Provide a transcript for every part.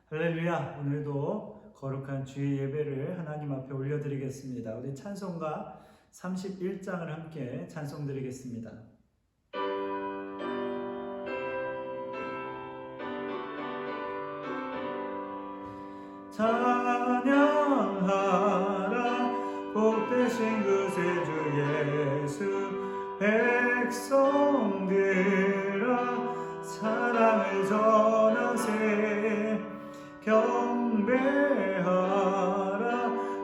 할렐루야. 오늘도 거룩한 주의 예배를 하나님 앞에 올려드리겠습니다. 우리 찬송가 31장을 함께 찬송드리겠습니다. 찬양하라 복되신 구세주 예수, 백성들아 사랑을 전하세. 경배하라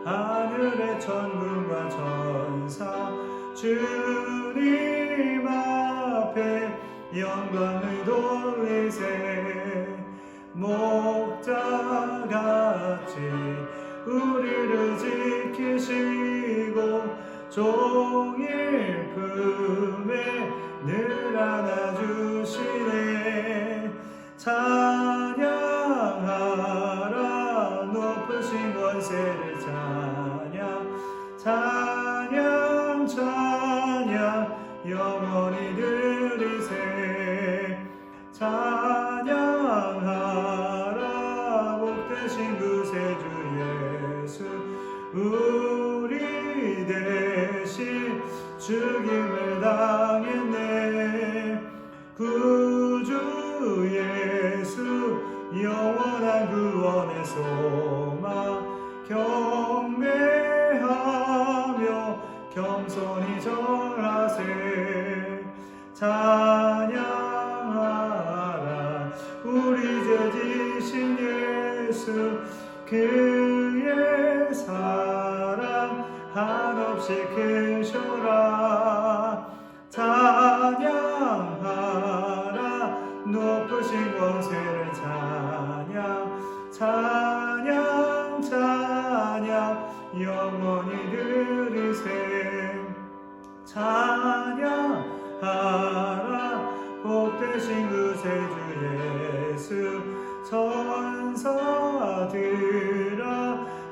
하늘의 천군과 천사, 주님 앞에 영광을 돌리세. 목자같이 우리를 지키시고 종일 품에 늘 안아주시네. 찬양하라 높으신 권세를 찬양, 찬양 찬양 영원히 드리세. 찬양하라 복되신 구세주 예수, 우리 대신 죽임을 당했네. 구주 예수 영원한 구원의 소망, 경배하며 겸손히 절하세. 찬양하라 우리 죄 지신 예수, 그의 사랑 한없이 크셔라. 찬양하라 높으신 권세를 찬양, 찬양 찬양 영원히 드리세. 찬양하라 복되신 구세주 예수, 천사들아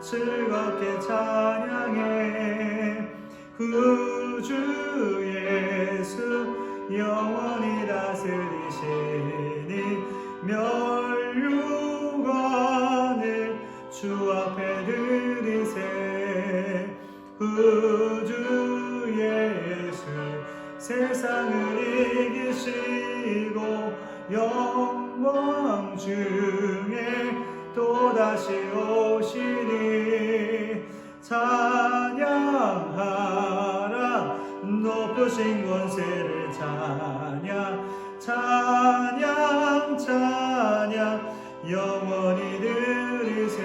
즐겁게 찬양해. 구주 예수 영원히 다스리시니 멸류관을 주 앞에 드리세. 구주 예수 세상을 이기시고 영광 중에 또다시 오시니. 찬양하라 높으신 권세를 찬양, 찬양 찬양 영원히 드리세.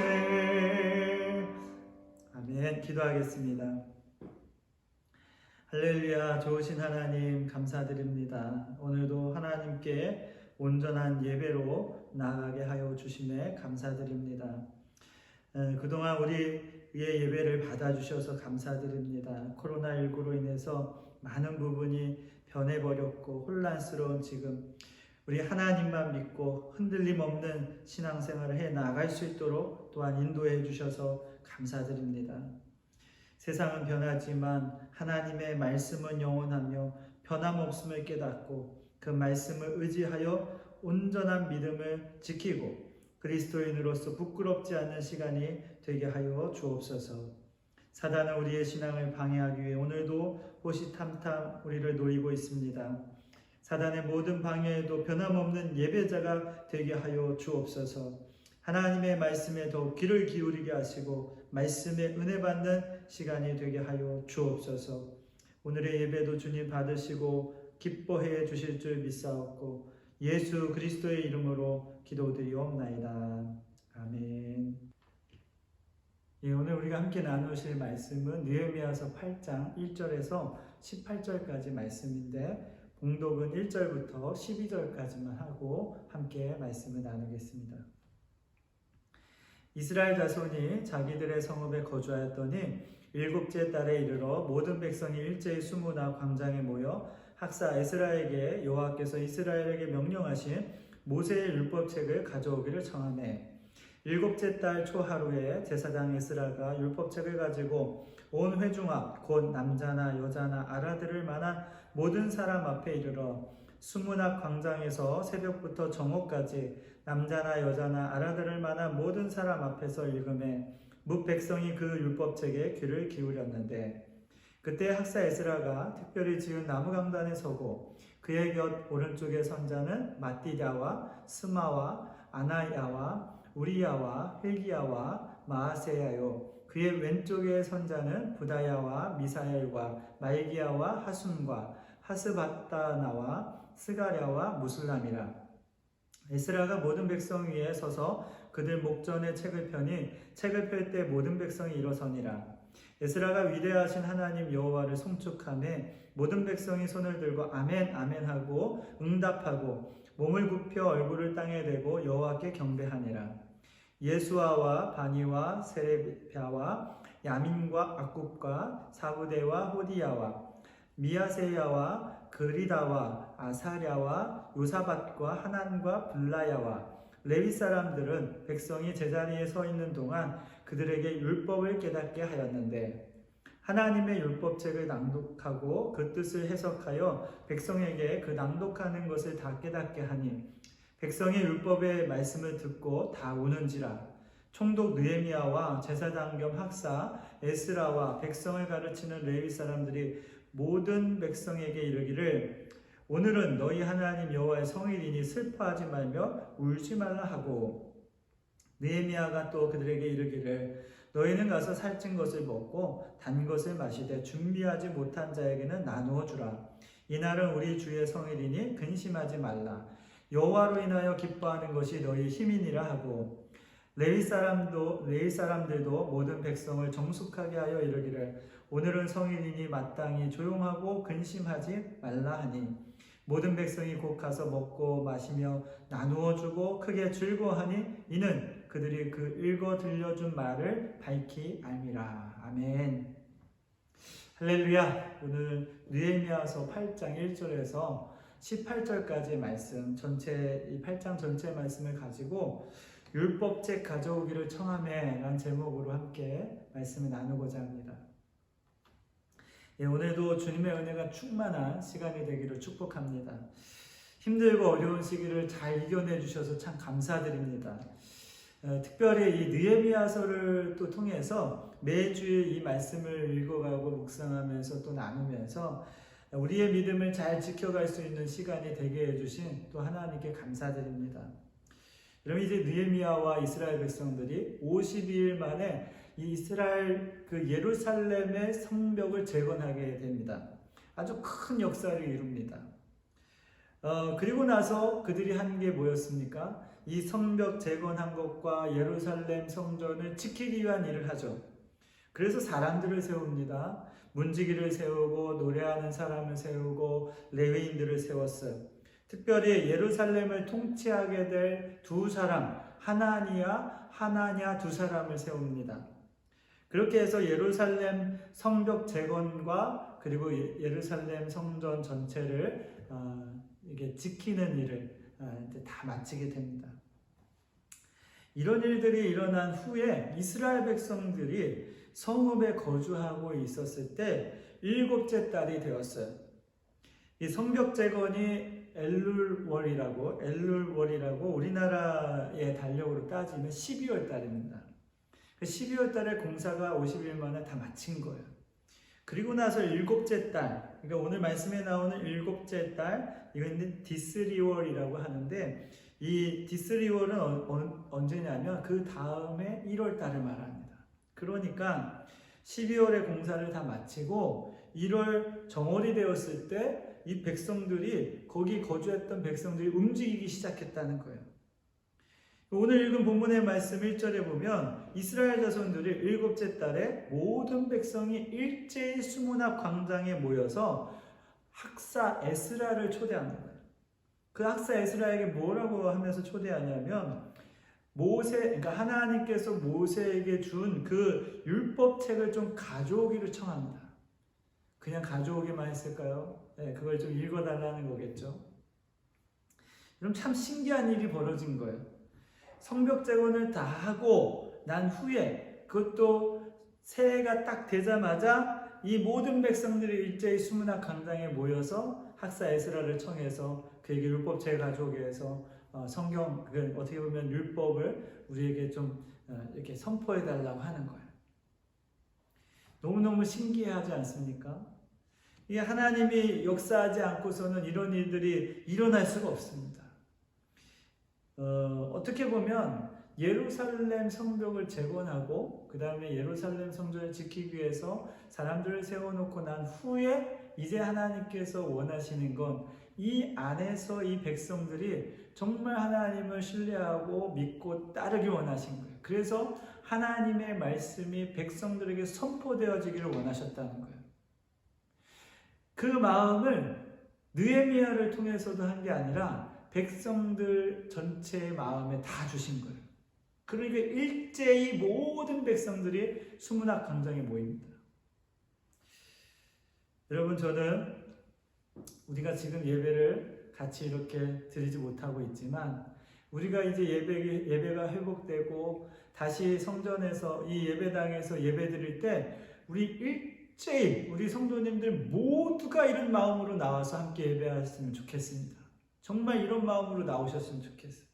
아멘. 기도하겠습니다. 할렐루야. 좋으신 하나님 감사드립니다. 오늘도 하나님께 온전한 예배로 나아가게 하여 주심에 감사드립니다. 그동안 우리의 예배를 받아주셔서 감사드립니다. 코로나19로 인해서 많은 부분이 변해버렸고 혼란스러운 지금 우리 하나님만 믿고 흔들림 없는 신앙생활을 해 나갈 수 있도록 또한 인도해 주셔서 감사드립니다. 세상은 변하지만 하나님의 말씀은 영원하며 변함없음을 깨닫고 그 말씀을 의지하여 온전한 믿음을 지키고 그리스도인으로서 부끄럽지 않는 시간이 되게 하여 주옵소서. 사단은 우리의 신앙을 방해하기 위해 오늘도 호시탐탐 우리를 노리고 있습니다. 사단의 모든 방해에도 변함없는 예배자가 되게 하여 주옵소서. 하나님의 말씀에 더욱 귀를 기울이게 하시고 말씀에 은혜 받는 시간이 되게 하여 주옵소서. 오늘의 예배도 주님 받으시고 기뻐해 주실 줄 믿사옵고 예수 그리스도의 이름으로 기도드리옵나이다. 아멘. 오늘 우리가 함께 나누실 말씀은 느헤미야서 8장 1절에서 18절까지 말씀인데 봉독은 1절부터 12절까지만 하고 함께 말씀을 나누겠습니다. 이스라엘 자손이 자기들의 성읍에 거주하였더니 일곱째 달에 이르러 모든 백성이 일제히 수무나 광장에 모여 학사 에스라에게 여호와께서 이스라엘에게 명령하신 모세의 율법책을 가져오기를 청하매 일곱째 달 초하루에 제사장 에스라가 율법책을 가지고 온 회중 앞 곧 남자나 여자나 알아들을 만한 모든 사람 앞에 이르러 수문학 광장에서 새벽부터 정오까지 남자나 여자나 알아들을 만한 모든 사람 앞에서 읽음에 뭇 백성이 그 율법책에 귀를 기울였는데 그때 학사 에스라가 특별히 지은 나무 강단에 서고 그의 곁 오른쪽에 선자는 마띠다와 스마와 아나야와 우리야와 힐기야와 마아세야요 그의 왼쪽에 선자는 부다야와 미사엘과 말기야와 하순과 하스바다나와 스가랴와 무술람이라. 에스라가 모든 백성 위에 서서 그들 목전에 책을 펴니 책을 펼 때 모든 백성이 일어서니라. 에스라가 위대하신 하나님 여호와를 송축하매 모든 백성이 손을 들고 아멘 아멘 하고 응답하고 몸을 굽혀 얼굴을 땅에 대고 여호와께 경배하니라. 예수아와 바니와 세레비아와 야민과 악굽과 사부대와 호디야와 미야세야와 그리다와 아사랴와 요사밧과 하난과 블라야와 레위 사람들은 백성이 제자리에 서 있는 동안 그들에게 율법을 깨닫게 하였는데 하나님의 율법책을 낭독하고 그 뜻을 해석하여 백성에게 그 낭독하는 것을 다 깨닫게 하니 백성이 율법의 말씀을 듣고 다 우는지라. 총독 느헤미야와 제사장 겸 학사 에스라와 백성을 가르치는 레위 사람들이 모든 백성에게 이르기를 오늘은 너희 하나님 여호와의 성일이니 슬퍼하지 말며 울지 말라 하고 느헤미야가 또 그들에게 이르기를 너희는 가서 살찐 것을 먹고 단 것을 마시되 준비하지 못한 자에게는 나누어 주라. 이날은 우리 주의 성일이니 근심하지 말라. 여호와로 인하여 기뻐하는 것이 너희 힘이니라 하고 레위 사람들도 모든 백성을 정숙하게 하여 이르기를 오늘은 성일이니 마땅히 조용하고 근심하지 말라 하니 모든 백성이 곧 가서 먹고 마시며 나누어 주고 크게 즐거워하니 이는 그들이 그 읽어 들려준 말을 밝히 알미라. 아멘. 할렐루야. 오늘 느헤미야서 8장 1절에서 18절까지의 말씀 전체 이 8장 전체 말씀을 가지고 율법책 가져오기를 청하매 라는 제목으로 함께 말씀을 나누고자 합니다. 예, 오늘도 주님의 은혜가 충만한 시간이 되기를 축복합니다. 힘들고 어려운 시기를 잘 이겨내 주셔서 참 감사드립니다. 특별히 이 느헤미야서를 또 통해서 매주 이 말씀을 읽어가고 묵상하면서 또 나누면서 우리의 믿음을 잘 지켜갈 수 있는 시간이 되게 해주신 또 하나님께 감사드립니다. 그러면 이제 느헤미야와 이스라엘 백성들이 52일 만에 이 이스라엘 그 예루살렘의 성벽을 재건하게 됩니다. 아주 큰 역사를 이룹니다. 그리고 나서 그들이 한 게 뭐였습니까? 이 성벽 재건한 것과 예루살렘 성전을 지키기 위한 일을 하죠. 그래서 사람들을 세웁니다. 문지기를 세우고 노래하는 사람을 세우고 레위인들을 세웠어요. 특별히 예루살렘을 통치하게 될 두 사람, 하나냐 두 사람을 세웁니다. 그렇게 해서 예루살렘 성벽 재건과 그리고 예루살렘 성전 전체를 이게 지키는 일을 이제 다 마치게 됩니다. 이런 일들이 일어난 후에 이스라엘 백성들이 성읍에 거주하고 있었을 때 7째 달이 되었어요. 이 성벽 재건이 엘룰월이라고 우리나라의 달력으로 따지면 12월 달입니다. 12월 달에 공사가 50일 만에 다 마친 거예요. 그리고 나서 7째 달, 그러니까 오늘 말씀에 나오는 7째 달, 이건 디스리월이라고 하는데 이 디스리월은 언제냐면 그 다음에 1월 달을 말합니다. 그러니까 12월에 공사를 다 마치고 1월 정월이 되었을 때 이 백성들이 거기 거주했던 백성들이 움직이기 시작했다는 거예요. 오늘 읽은 본문의 말씀 1절에 보면 이스라엘 자손들이 7째 달에 모든 백성이 일제히 수문학 광장에 모여서 학사 에스라를 초대합니다. 그 학사 에스라에게 뭐라고 하면서 초대하냐면 그러니까 하나님께서 모세에게 준 그 율법책을 좀 가져오기를 청합니다. 그냥 가져오기만 했을까요? 네, 그걸 좀 읽어달라는 거겠죠. 그럼 참 신기한 일이 벌어진 거예요. 성벽 재건을 다 하고 난 후에 그것도 새해가 딱 되자마자 이 모든 백성들이 일제히 수문학 광장에 모여서 학사 에스라를 청해서 그에게 율법책을 가져오게 해서 성경, 어떻게 보면 율법을 우리에게 좀 이렇게 선포해 달라고 하는 거예요. 너무너무 신기하지 않습니까? 이 하나님이 역사하지 않고서는 이런 일들이 일어날 수가 없습니다. 어떻게 보면 예루살렘 성벽을 재건하고 그 다음에 예루살렘 성전을 지키기 위해서 사람들을 세워놓고 난 후에 이제 하나님께서 원하시는 건 이 안에서 이 백성들이 정말 하나님을 신뢰하고 믿고 따르기 원하신 거예요. 그래서 하나님의 말씀이 백성들에게 선포되어지기를 원하셨다는 거예요. 그 마음을 느헤미야를 통해서도 한 게 아니라 백성들 전체의 마음에 다 주신 거예요. 그러니까 일제히 모든 백성들이 수문학 광장에 모입니다. 여러분, 저는 우리가 지금 예배를 같이 이렇게 드리지 못하고 있지만 우리가 이제 예배가 회복되고 다시 성전에서 이 예배당에서 예배 드릴 때 우리 일제히 우리 성도님들 모두가 이런 마음으로 나와서 함께 예배하셨으면 좋겠습니다. 정말 이런 마음으로 나오셨으면 좋겠어요.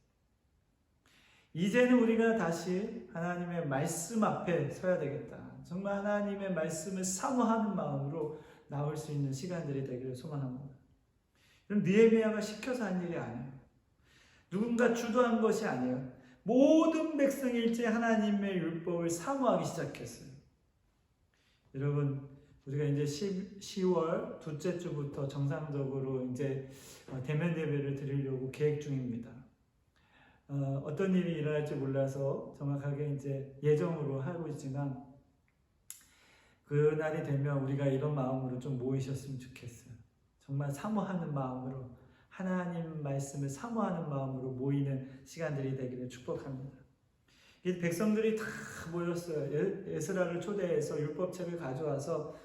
이제는 우리가 다시 하나님의 말씀 앞에 서야 되겠다. 정말 하나님의 말씀을 사모하는 마음으로 나올 수 있는 시간들이 되기를 소망합니다. 그럼 느헤미야가 시켜서 한 일이 아니에요. 누군가 주도한 것이 아니에요. 모든 백성이 일제히 하나님의 율법을 사모하기 시작했어요. 여러분, 우리가 이제 10월 둘째 주부터 정상적으로 이제 대면 예배를 드리려고 계획 중입니다. 어떤 일이 일어날지 몰라서 정확하게 이제 예정으로 하고 있지만 그날이 되면 우리가 이런 마음으로 좀 모이셨으면 좋겠어요. 정말 사모하는 마음으로, 하나님 말씀을 사모하는 마음으로 모이는 시간들이 되기를 축복합니다. 이 백성들이 다 모였어요. 에스라를 초대해서 율법책을 가져와서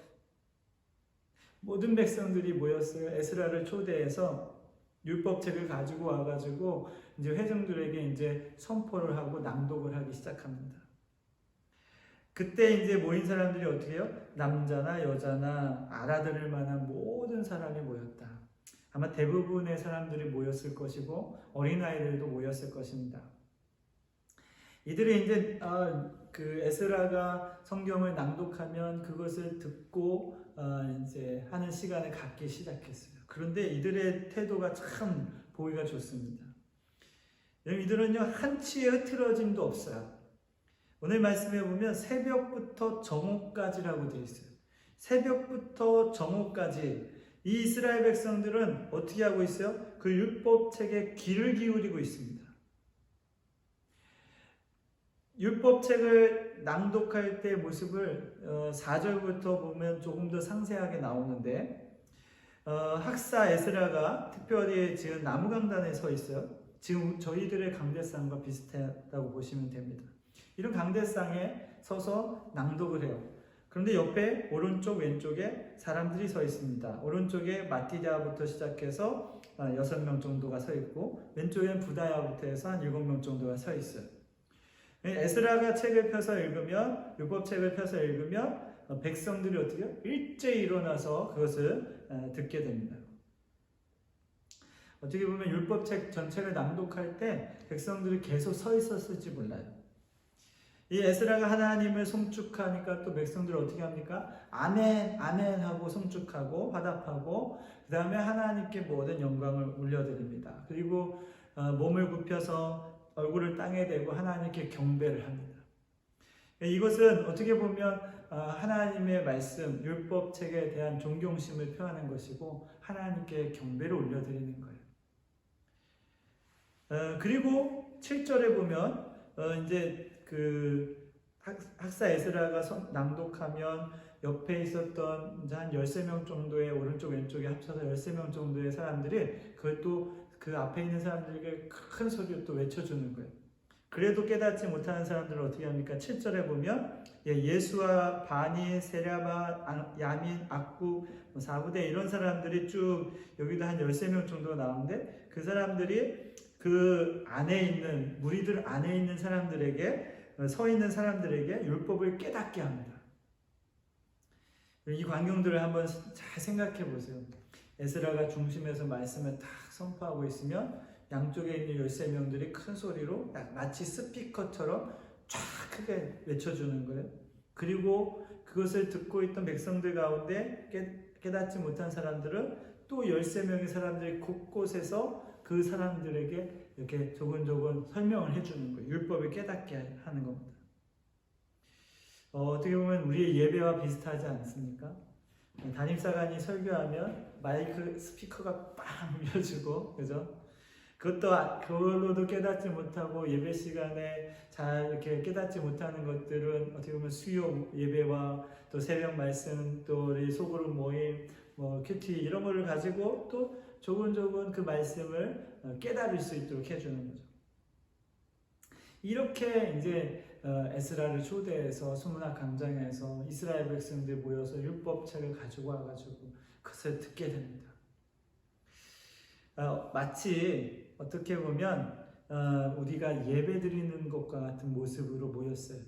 모든 백성들이 모였어요. 에스라를 초대해서 율법책을 가지고 와가지고 이제 회중들에게 이제 선포를 하고 낭독을 하기 시작합니다. 그때 이제 모인 사람들이 어떻게 해요? 남자나 여자나 알아들을 만한 모든 사람이 모였다. 아마 대부분의 사람들이 모였을 것이고 어린아이들도 모였을 것입니다. 이들이 이제 그 에스라가 성경을 낭독하면 그것을 듣고 이제 하는 시간을 갖기 시작했어요. 그런데 이들의 태도가 참 보기가 좋습니다. 이들은요 한치의 흐트러짐도 없어요. 오늘 말씀에 보면 새벽부터 정오까지라고 되어 있어요. 새벽부터 정오까지 이 이스라엘 백성들은 어떻게 하고 있어요? 그 율법책에 귀를 기울이고 있습니다. 율법책을 낭독할 때의 모습을 4절부터 보면 조금 더 상세하게 나오는데 학사 에스라가 특별히 지은 나무강단에 서 있어요. 지금 저희들의 강대상과 비슷하다고 보시면 됩니다. 이런 강대상에 서서 낭독을 해요. 그런데 옆에 오른쪽 왼쪽에 사람들이 서 있습니다. 오른쪽에 마티다부터 시작해서 6명 정도가 서 있고 왼쪽엔 부다야부터 해서 한 7명 정도가 서 있어요. 에스라가 책을 펴서 읽으면 율법책을 펴서 읽으면 백성들이 어떻게 해요? 일제히 일어나서 그것을 듣게 됩니다. 어떻게 보면 율법책 전체를 낭독할 때 백성들이 계속 서 있었을지 몰라요. 이 에스라가 하나님을 송축하니까 또 백성들이 어떻게 합니까? 아멘, 아멘 하고 송축하고 화답하고 그 다음에 하나님께 모든 영광을 올려드립니다. 그리고 몸을 굽혀서 얼굴을 땅에 대고 하나님께 경배를 합니다. 이것은 어떻게 보면 하나님의 말씀, 율법책에 대한 존경심을 표하는 것이고 하나님께 경배를 올려드리는 거예요. 그리고 7절에 보면 이제 그 학사 에스라가 낭독하면 옆에 있었던 한 13명 정도의 오른쪽 왼쪽에 합쳐서 13명 정도의 사람들이 그걸 또 그 앞에 있는 사람들에게 큰 소리로 또 외쳐주는 거예요. 그래도 깨닫지 못하는 사람들은 어떻게 합니까? 7절에 보면 예수와 바니, 세랴바, 야민, 악국, 사부대 이런 사람들이 쭉 여기도 한 13명 정도가 나오는데 그 사람들이 그 안에 있는 무리들 안에 있는 사람들에게 서 있는 사람들에게 율법을 깨닫게 합니다. 이 광경들을 한번 잘 생각해 보세요. 에스라가 중심에서 말씀을 딱 선포하고 있으면 양쪽에 있는 13명들이 큰 소리로 마치 스피커처럼 쫙 크게 외쳐주는 거예요. 그리고 그것을 듣고 있던 백성들 가운데 깨닫지 못한 사람들은 또 13명의 사람들이 곳곳에서 그 사람들에게 이렇게 조곤조곤 설명을 해주는 거예요. 율법을 깨닫게 하는 겁니다. 어떻게 보면 우리의 예배와 비슷하지 않습니까? 담임사관이 설교하면 마이크 스피커가 빵 울려주고, 그죠? 그걸로도 깨닫지 못하고 예배 시간에 잘 이렇게 깨닫지 못하는 것들은 어떻게 보면 수요 예배와 또 새벽 말씀, 또 우리 소그룹 모임, 뭐 큐티 이런 거를 가지고 또 조곤조곤 그 말씀을 깨달을 수 있도록 해주는 거죠. 이렇게 이제 에스라를 초대해서 수문학 광장에서 이스라엘 백성들 모여서 율법책을 가지고 와가지고 그것을 듣게 됩니다. 마치 어떻게 보면 우리가 예배 드리는 것과 같은 모습으로 모였어요.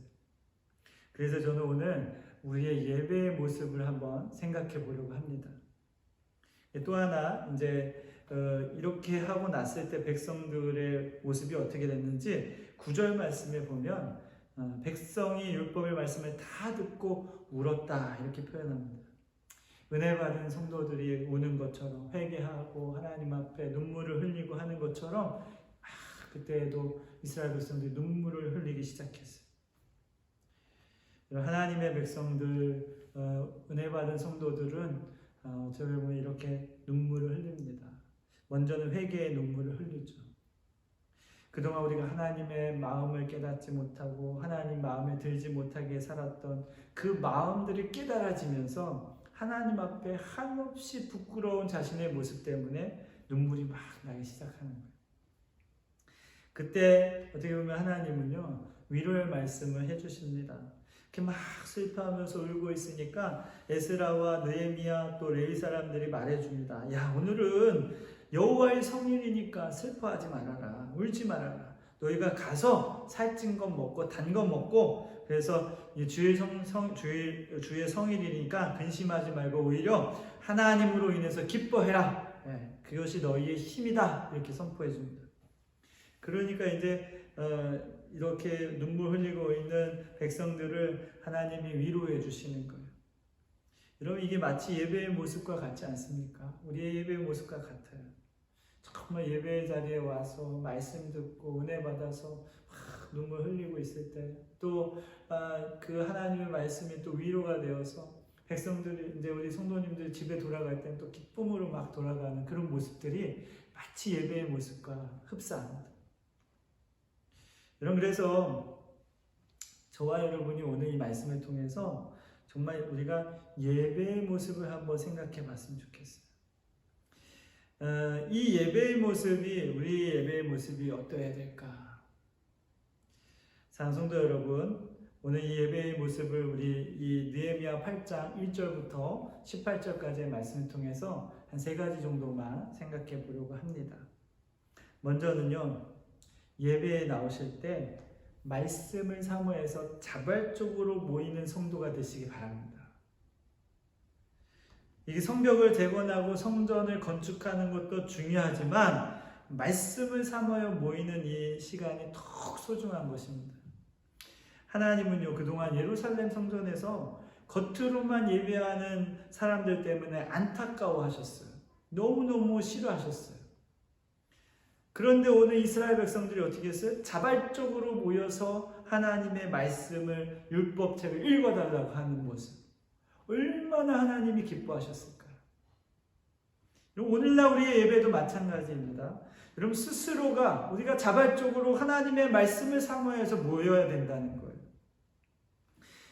그래서 저는 오늘 우리의 예배의 모습을 한번 생각해 보려고 합니다. 또 하나 이제 이렇게 하고 났을 때 백성들의 모습이 어떻게 됐는지 9절 말씀에 보면 백성이 율법의 말씀을 다 듣고 울었다 이렇게 표현합니다. 은혜 받은 성도들이 우는 것처럼 회개하고 하나님 앞에 눈물을 흘리고 하는 것처럼 그때에도 이스라엘 백성들이 눈물을 흘리기 시작했어요. 하나님의 백성들, 은혜 받은 성도들은 어떻게 보면 이렇게 눈물을 흘립니다. 먼저는 회개의 눈물을 흘리죠. 그동안 우리가 하나님의 마음을 깨닫지 못하고 하나님 마음에 들지 못하게 살았던 그 마음들이 깨달아지면서 하나님 앞에 한없이 부끄러운 자신의 모습 때문에 눈물이 막 나기 시작하는 거예요. 그때 어떻게 보면 하나님은요 위로의 말씀을 해주십니다. 이렇게 막 슬퍼하면서 울고 있으니까 에스라와 느헤미야 또 레위 사람들이 말해줍니다. 야, 오늘은 여호와의 성일이니까 슬퍼하지 말아라, 울지 말아라. 너희가 가서 살찐 것 먹고 단 것 먹고, 그래서 주의 성일이니까 근심하지 말고 오히려 하나님으로 인해서 기뻐해라. 그것이 너희의 힘이다. 이렇게 선포해 줍니다. 그러니까 이제 이렇게 눈물 흘리고 있는 백성들을 하나님이 위로해 주시는 거예요. 여러분, 이게 마치 예배의 모습과 같지 않습니까? 우리의 예배의 모습과 같아요. 정말 예배의 자리에 와서 말씀 듣고 은혜 받아서 눈물 흘리고 있을 때, 또 그 하나님의 말씀이 또 위로가 되어서 백성들이 이제 우리 성도님들 집에 돌아갈 때는 또 기쁨으로 막 돌아가는 그런 모습들이 마치 예배의 모습과 흡사합니다. 여러분, 그래서 저와 여러분이 오늘 이 말씀을 통해서 정말 우리가 예배의 모습을 한번 생각해 봤으면 좋겠어요. 이 예배의 모습이, 우리 예배의 모습이 어떠해야 될까? 사랑하는 성도 여러분, 오늘 이 예배의 모습을 우리 이 느헤미야 8장 1절부터 18절까지의 말씀을 통해서 한 3가지 정도만 생각해 보려고 합니다. 먼저는요, 예배에 나오실 때 말씀을 사모해서 자발적으로 모이는 성도가 되시기 바랍니다. 이게 성벽을 재건하고 성전을 건축하는 것도 중요하지만 말씀을 사모하여 모이는 이 시간이 더욱 소중한 것입니다. 하나님은요, 그동안 예루살렘 성전에서 겉으로만 예배하는 사람들 때문에 안타까워하셨어요. 너무너무 싫어하셨어요. 그런데 오늘 이스라엘 백성들이 어떻게 했어요? 자발적으로 모여서 하나님의 말씀을, 율법책을 읽어달라고 하는 모습. 얼마나 하나님이 기뻐하셨을까요? 오늘날 우리의 예배도 마찬가지입니다. 여러분, 스스로가 우리가 자발적으로 하나님의 말씀을 사모해서 모여야 된다는 거예요.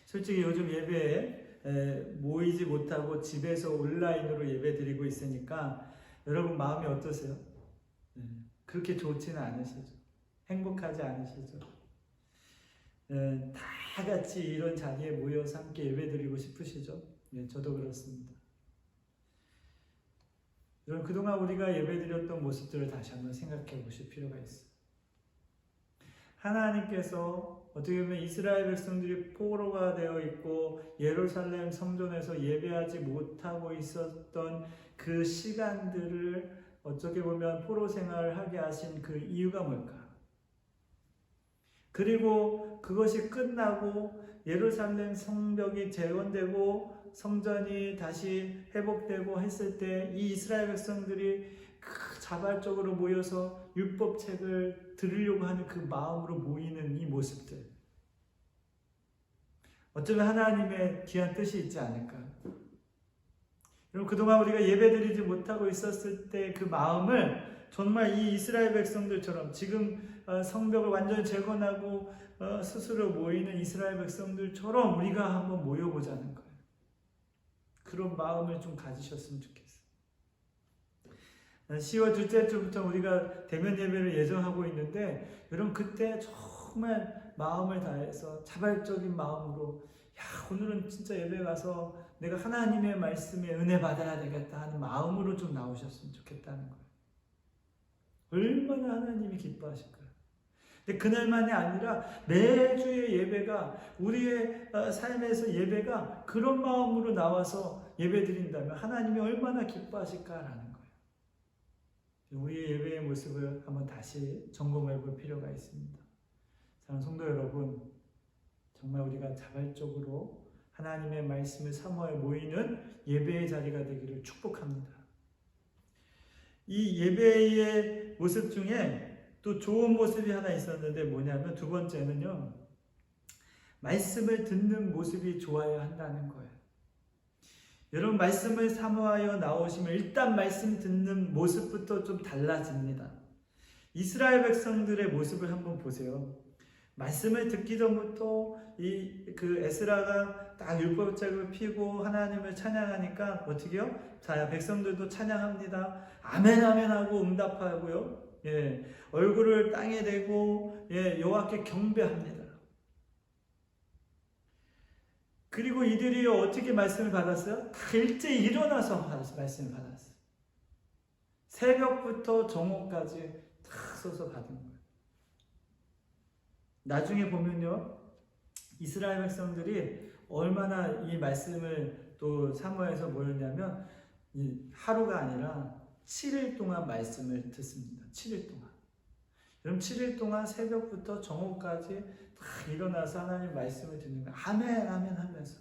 솔직히 요즘 예배에 모이지 못하고 집에서 온라인으로 예배 드리고 있으니까 여러분 마음이 어떠세요? 그렇게 좋지는 않으시죠? 행복하지 않으시죠? 다 같이 이런 자리에 모여서 함께 예배 드리고 싶으시죠? 저도 그렇습니다. 여러분, 그동안 우리가 예배 드렸던 모습들을 다시 한번 생각해 보실 필요가 있어요. 하나님께서 어떻게 보면 이스라엘 백성들이 포로가 되어 있고 예루살렘 성전에서 예배하지 못하고 있었던 그 시간들을 어떻게 보면 포로 생활을 하게 하신 그 이유가 뭘까? 그리고 그것이 끝나고 예루살렘 성벽이 재건되고 성전이 다시 회복되고 했을 때 이 이스라엘 백성들이 자발적으로 모여서 율법책을 들으려고 하는 그 마음으로 모이는 이 모습들, 어쩌면 하나님의 귀한 뜻이 있지 않을까. 여러분, 그동안 우리가 예배드리지 못하고 있었을 때 그 마음을 정말 이 이스라엘 백성들처럼 지금 성벽을 완전히 재건하고 스스로 모이는 이스라엘 백성들처럼 우리가 한번 모여보자는 거예요. 그런 마음을 좀 가지셨으면 좋겠어요. 10월 둘째 주부터 우리가 대면 예배를 예정하고 있는데, 여러분 그때 정말 마음을 다해서 자발적인 마음으로 오늘은 진짜 예배 가서 내가 하나님의 말씀에 은혜 받아야 되겠다 하는 마음으로 좀 나오셨으면 좋겠다는 거예요. 얼마나 하나님이 기뻐하실까요? 근데 그날만이 아니라 매주의 예배가, 우리의 삶에서 예배가 그런 마음으로 나와서 예배드린다면 하나님이 얼마나 기뻐하실까라는 거예요. 우리의 예배의 모습을 한번 다시 점검해 볼 필요가 있습니다. 사랑하는 성도 여러분, 정말 우리가 자발적으로 하나님의 말씀을 사모하여 모이는 예배의 자리가 되기를 축복합니다. 이 예배의 모습 중에 또 좋은 모습이 하나 있었는데 뭐냐면 두 번째는요, 말씀을 듣는 모습이 좋아야 한다는 거예요. 여러분, 말씀을 사모하여 나오시면 일단 말씀 듣는 모습부터 좀 달라집니다. 이스라엘 백성들의 모습을 한번 보세요. 말씀을 듣기 전부터 그 에스라가 딱 율법책을 펴고 하나님을 찬양하니까 어떻게요? 자, 백성들도 찬양합니다. 아멘 아멘 하고 응답하고요. 얼굴을 땅에 대고 여호와께 경배합니다. 그리고 이들이 어떻게 말씀을 받았어요? 다 일제히 일어나서 말씀을 받았어요. 새벽부터 정오까지 다 서서 받은 거예요. 나중에 보면요, 이스라엘 백성들이 얼마나 이 말씀을 또 사모해서 모였냐면 하루가 아니라 7일 동안 말씀을 듣습니다. 7일 동안. 그럼 7일 동안 새벽부터 정오까지 다 일어나서 하나님 말씀을 듣는 거예요. 아멘 아멘 하면서.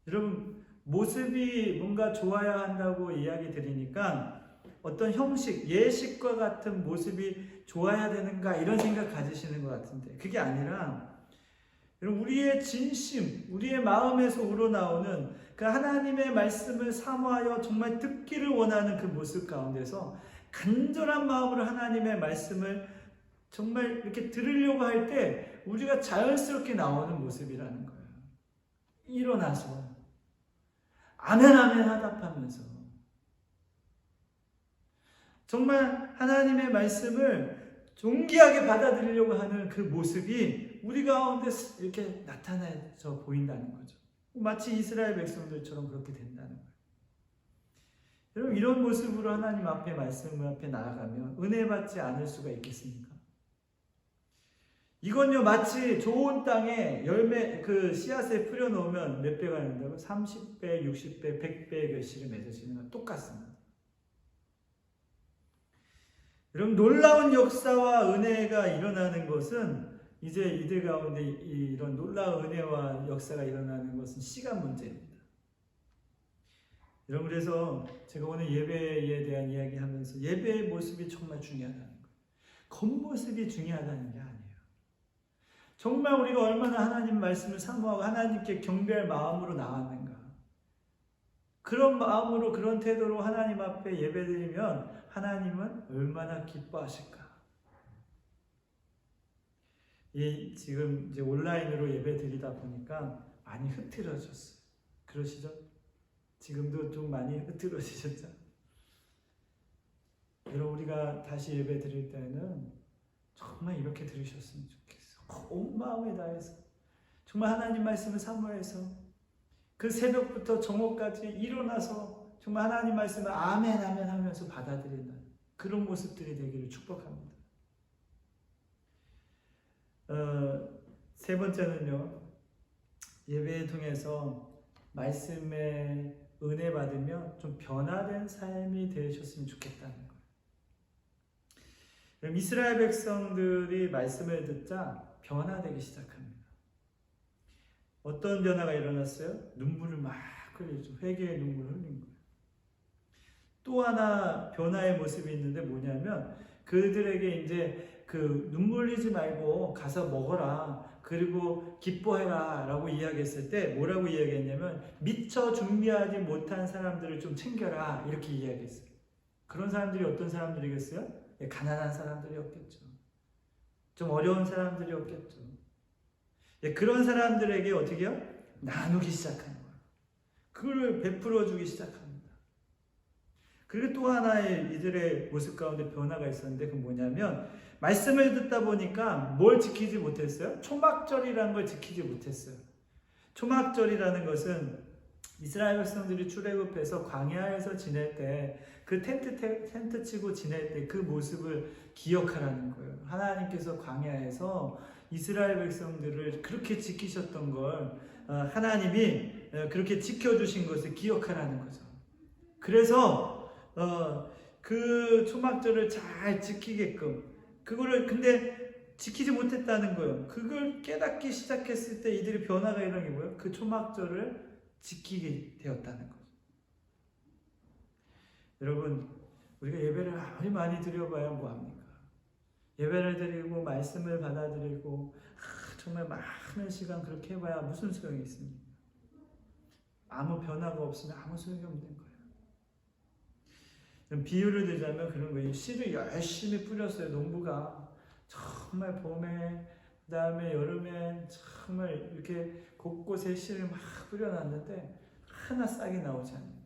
여러분, 모습이 뭔가 좋아야 한다고 이야기 드리니까 어떤 형식, 예식과 같은 모습이 좋아야 되는가 이런 생각 가지시는 것 같은데, 그게 아니라 우리의 진심, 우리의 마음에서 우러나오는 그 하나님의 말씀을 사모하여 정말 듣기를 원하는 그 모습 가운데서 간절한 마음으로 하나님의 말씀을 정말 이렇게 들으려고 할 때 우리가 자연스럽게 나오는 모습이라는 거예요. 일어나서 아멘 아멘 하답하면서 정말 하나님의 말씀을 존귀하게 받아들이려고 하는 그 모습이 우리 가운데 이렇게 나타나서 보인다는 거죠. 마치 이스라엘 백성들처럼 그렇게 된다는 거예요. 여러분, 이런 모습으로 하나님 앞에 말씀 앞에 나아가면 은혜 받지 않을 수가 있겠습니까? 이건요, 마치 좋은 땅에 열매, 그 씨앗을 뿌려놓으면 몇 배가 된다고? 30배, 60배, 100배의 결실을 맺어지는 건 똑같습니다. 여러분, 놀라운 역사와 은혜가 일어나는 것은 이제 이들 가운데 이런 놀라운 은혜와 역사가 일어나는 것은 시간 문제입니다. 여러분, 그래서 제가 오늘 예배에 대한 이야기하면서 예배의 모습이 정말 중요하다는 거예요. 겉모습이 중요하다는 게 아니에요. 정말 우리가 얼마나 하나님 말씀을 사모하고 하나님께 경배할 마음으로 나왔는가. 그런 마음으로, 그런 태도로 하나님 앞에 예배드리면 하나님은 얼마나 기뻐하실까. 지금 이제 온라인으로 예배드리다 보니까 많이 흐트러졌어요. 그러시죠? 지금도 좀 많이 흐트러지셨죠? 여러분, 우리가 다시 예배드릴 때는 정말 이렇게 들으셨으면 좋겠어요. 온 마음에 다해서 정말 하나님 말씀을 사모해서 그 새벽부터 정오까지 일어나서 정말 하나님 말씀을 아멘 아멘 하면서 받아들이는 그런 모습들이 되기를 축복합니다. 세 번째는요, 예배를 통해서 말씀의 은혜 받으며 좀 변화된 삶이 되셨으면 좋겠다는 거예요. 그럼 이스라엘 백성들이 말씀을 듣자 변화되기 시작합니다. 어떤 변화가 일어났어요? 눈물을 막 흘리죠. 회개의 눈물을 흘린 거예요. 또 하나 변화의 모습이 있는데 뭐냐면 그들에게 이제 그 눈물 흘리지 말고 가서 먹어라. 그리고 기뻐해라 라고 이야기했을 때 뭐라고 이야기했냐면 미처 준비하지 못한 사람들을 좀 챙겨라 이렇게 이야기했어요. 그런 사람들이 어떤 사람들이겠어요? 가난한 사람들이었겠죠. 좀 어려운 사람들이었겠죠. 그런 사람들에게 어떻게 해요? 나누기 시작하는 거예요. 그걸 베풀어 주기 시작합니다. 그리고 또 하나의 이들의 모습 가운데 변화가 있었는데 그건 뭐냐면 말씀을 듣다 보니까 뭘 지키지 못했어요? 초막절이라는 걸 지키지 못했어요. 초막절이라는 것은 이스라엘 백성들이 출애굽해서 광야에서 지낼 때 그 텐트 치고 지낼 때 그 모습을 기억하라는 거예요. 하나님께서 광야에서 이스라엘 백성들을 그렇게 지키셨던 걸 하나님이 그렇게 지켜주신 것을 기억하라는 거죠. 그래서 그 초막절을 잘 지키게끔 그거를 근데 지키지 못했다는 거예요. 그걸 깨닫기 시작했을 때 이들의 변화가 일어난 게 뭐예요? 그 초막절을 지키게 되었다는 거죠. 여러분, 우리가 예배를 아무리 많이 드려봐야 뭐합니까? 예배를 드리고 말씀을 받아들이고 정말 많은 시간 그렇게 해봐야 무슨 소용이 있습니까? 아무 변화가 없으면 아무 소용이 없는 거예요. 비유를 들자면 그런 거예요. 씨를 열심히 뿌렸어요. 농부가 정말 봄에 그 다음에 여름에 정말 이렇게 곳곳에 씨를 막 뿌려놨는데 하나 싹이 나오지 않는 거예요.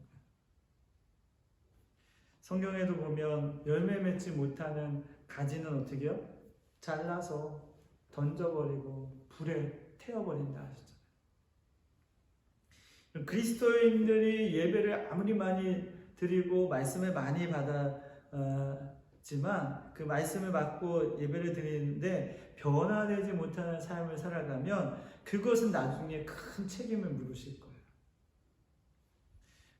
성경에도 보면 열매 맺지 못하는 가지는 어떻게 해요? 잘라서 던져버리고 불에 태워버린다 하셨잖아요. 그리스도인들이 예배를 아무리 많이 드리고 말씀을 많이 받았지만 그 말씀을 받고 예배를 드리는데 변화되지 못하는 삶을 살아가면 그것은 나중에 큰 책임을 물으실 거예요.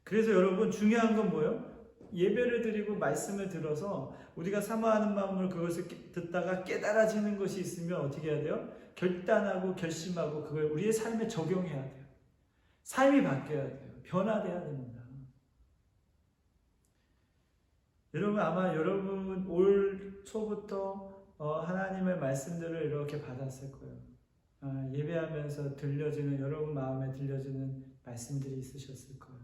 그래서 여러분 중요한 건 뭐예요? 예배를 드리고 말씀을 들어서 우리가 사모하는 마음으로 그것을 듣다가 깨달아지는 것이 있으면 어떻게 해야 돼요? 결단하고 결심하고 그걸 우리의 삶에 적용해야 돼요. 삶이 바뀌어야 돼요. 변화돼야 됩니다. 여러분 아마 여러분 올 초부터 하나님의 말씀들을 이렇게 받았을 거예요. 예배하면서 들려지는 여러분 마음에 들려지는 말씀들이 있으셨을 거예요.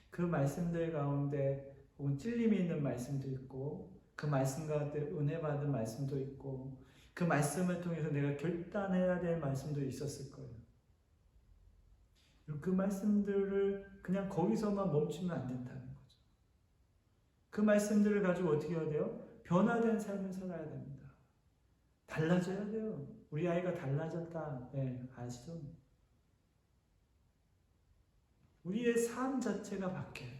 그 말씀들 가운데 혹은 찔림이 있는 말씀도 있고 그 말씀 가운데 은혜 받은 말씀도 있고 그 말씀을 통해서 내가 결단해야 될 말씀도 있었을 거예요. 그 말씀들을 그냥 거기서만 멈추면 안 된다는 거죠. 그 말씀들을 가지고 어떻게 해야 돼요? 변화된 삶을 살아야 됩니다. 달라져야 돼요. 우리 아이가 달라졌다. 네, 아시죠? 우리의 삶 자체가 바뀌어요.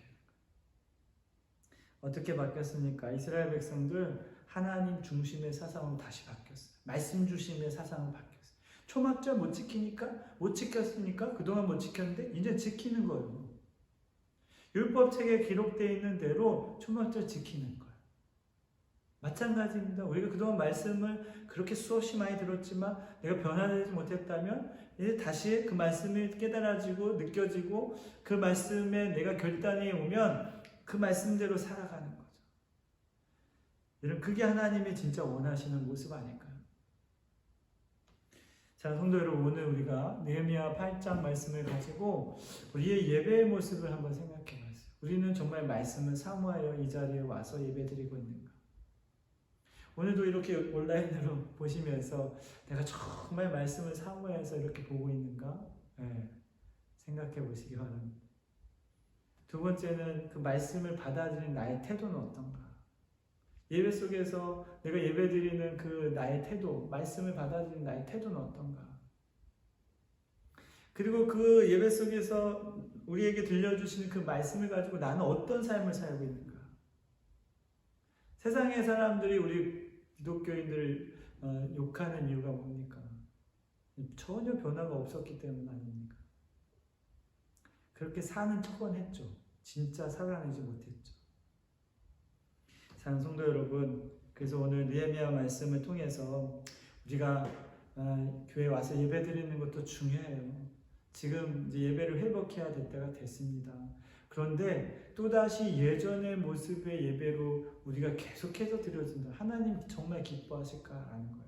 어떻게 바뀌었습니까? 이스라엘 백성들 하나님 중심의 사상으로 다시 바뀌었어요. 말씀 중심의 사상으로 바뀌었어요. 초막절 못 지켰으니까 그동안 못 지켰는데 이제 지키는 거예요. 율법책에 기록되어 있는 대로 초막절 지키는 거예요. 마찬가지입니다. 우리가 그동안 말씀을 그렇게 수없이 많이 들었지만 내가 변화되지 못했다면 이제 다시 그 말씀이 깨달아지고 느껴지고 그 말씀에 내가 결단이 오면 그 말씀대로 살아가는 거죠. 여러분 그게 하나님이 진짜 원하시는 모습 아닐까요? 자, 성도 여러분 오늘 우리가 느헤미야 8장 말씀을 가지고 우리의 예배의 모습을 한번 생각해 봤어요. 우리는 정말 말씀을 사모하여 이 자리에 와서 예배드리고 있는가? 오늘도 이렇게 온라인으로 보시면서 내가 정말 말씀을 사모해서 이렇게 보고 있는가? 네, 생각해 보시기 바랍니다. 두 번째는 그 말씀을 받아들이는 나의 태도는 어떤가? 예배 속에서 내가 예배 드리는 그 나의 태도, 말씀을 받아들이는 나의 태도는 어떤가? 그리고 그 예배 속에서 우리에게 들려주시는 그 말씀을 가지고 나는 어떤 삶을 살고 있는가? 세상의 사람들이 우리 기독교인들을 욕하는 이유가 뭡니까? 전혀 변화가 없었기 때문 아닙니까? 그렇게 사는 척은 했죠. 진짜 살아내지 못했죠. 사랑하는 성도 여러분, 그래서 오늘 느헤미야 말씀을 통해서 우리가 교회 와서 예배 드리는 것도 중요해요. 지금 이제 예배를 회복해야 될 때가 됐습니다. 그런데 또다시 예전의 모습의 예배로 우리가 계속해서 드려진다. 하나님 정말 기뻐하실까라는 거예요.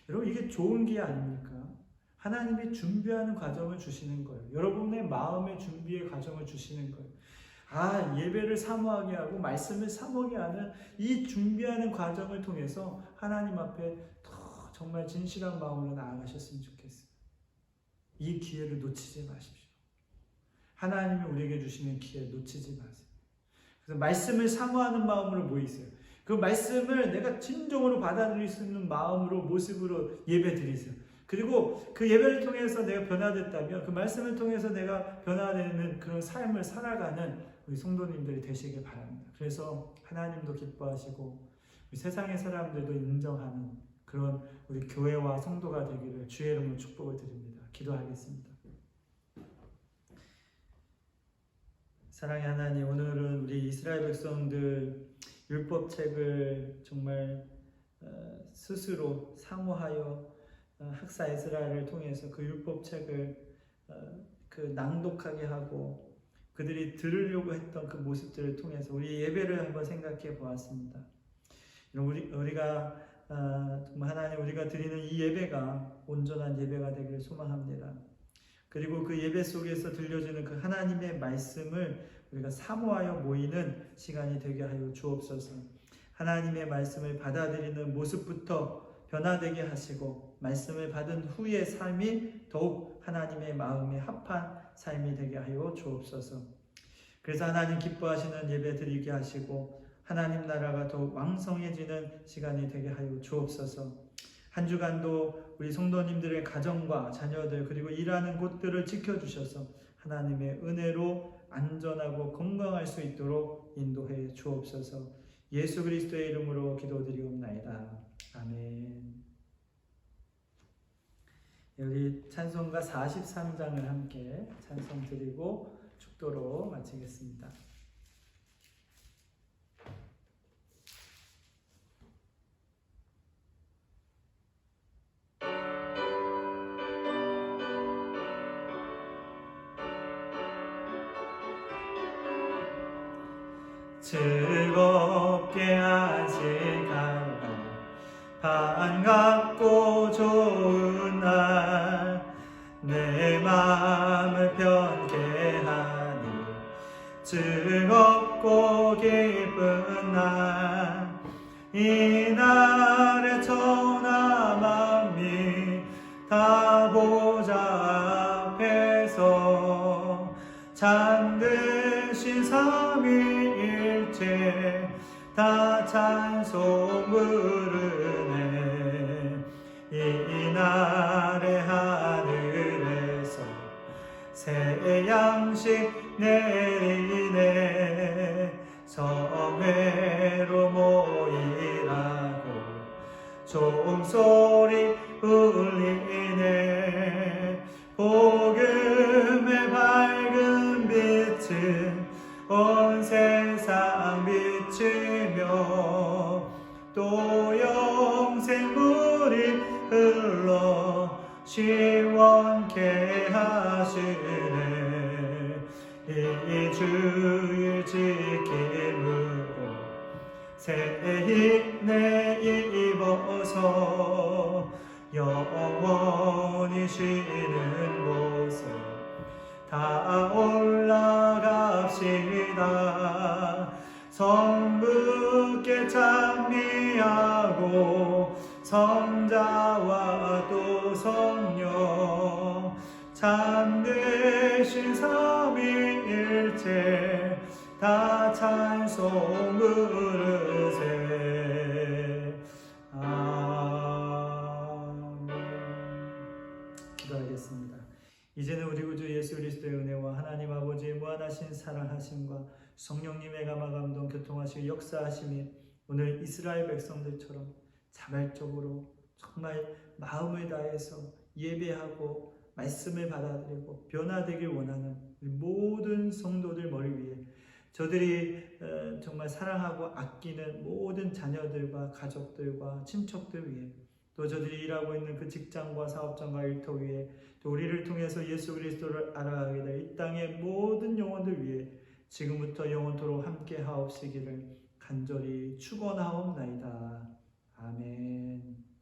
여러분, 이게 좋은 게 아닙니까? 하나님이 준비하는 과정을 주시는 거예요. 여러분의 마음의 준비의 과정을 주시는 거예요. 예배를 사모하게 하고 말씀을 사모하게 하는 이 준비하는 과정을 통해서 하나님 앞에 더 정말 진실한 마음으로 나아가셨으면 좋겠어요. 이 기회를 놓치지 마십시오. 하나님이 우리에게 주시는 기회를 놓치지 마세요. 그래서 말씀을 사모하는 마음으로 모이세요. 그 말씀을 내가 진정으로 받아들일 수 있는 마음으로, 모습으로 예배 드리세요. 그리고 그 예배를 통해서 내가 변화됐다면 그 말씀을 통해서 내가 변화되는 그런 삶을 살아가는 우리 성도님들이 되시길 바랍니다. 그래서 하나님도 기뻐하시고 우리 세상의 사람들도 인정하는 그런 우리 교회와 성도가 되기를 주의 이름으로 축복을 드립니다. 기도하겠습니다. 사랑의 하나님, 오늘은 우리 이스라엘 백성들 율법책을 정말 스스로 사모하여 학사 에스라를 통해서 그 율법책을 그 낭독하게 하고 그들이 들으려고 했던 그 모습들을 통해서 우리 예배를 한번 생각해 보았습니다. 우리가 정말 하나님, 우리가 드리는 이 예배가 온전한 예배가 되기를 소망합니다. 그리고 그 예배 속에서 들려지는 그 하나님의 말씀을 우리가 사모하여 모이는 시간이 되게 하여 주옵소서. 하나님의 말씀을 받아들이는 모습부터 변화되게 하시고 말씀을 받은 후의 삶이 더욱 하나님의 마음에 합한 삶이 되게 하여 주옵소서. 그래서 하나님 기뻐하시는 예배 드리게 하시고 하나님 나라가 더욱 왕성해지는 시간이 되게 하여 주옵소서. 한 주간도 우리 성도님들의 가정과 자녀들 그리고 일하는 곳들을 지켜주셔서 하나님의 은혜로 안전하고 건강할 수 있도록 인도해 주옵소서. 예수 그리스도의 이름으로 기도드리옵나이다. 아멘. 우리 찬송가 43장을 함께 찬송 드리고 축도로 마치겠습니다. 즐겁게 한 시간과 반갑고 좋은 날 내 마음을 편케 하니 즐겁고 기쁜 날 이 날에 천하 만민 다 보좌 앞에서 잠드신 삼위일체 다 찬송 부르네. 이 날에 하늘에서 새 양식 내리네. 성회로 모이라고 종소리 울리네. 복음의 밝은 빛은 온 세상 비추며 또 영생물이 흘러 시원케 하시네. 이 주일 지킴으로 새 힘내 입어서 영원히 쉬는 곳에 다 올라갑시다. 성부께 찬미하고 성자와 또 성령 참되신 삼위일체 다 찬송 부르세. 아멘. 기도하겠습니다. 이제는 우리 구주 예수 그리스도의 은혜와 하나님 아버지의 무한하신 사랑하심과 성령님의 감화감동 교통하시고 역사하심이 오늘 이스라엘 백성들처럼 자발적으로 정말 마음을 다해서 예배하고 말씀을 받아들이고 변화되길 원하는 우리 모든 성도들 머리 위에 저들이 정말 사랑하고 아끼는 모든 자녀들과 가족들과 친척들 위에 또 저들이 일하고 있는 그 직장과 사업장과 일터 위에 또 우리를 통해서 예수 그리스도를 알아가게 될 이 땅의 모든 영혼들 위해 지금부터 영원토록 함께 하옵시기를 간절히 축원하옵나이다. 아멘.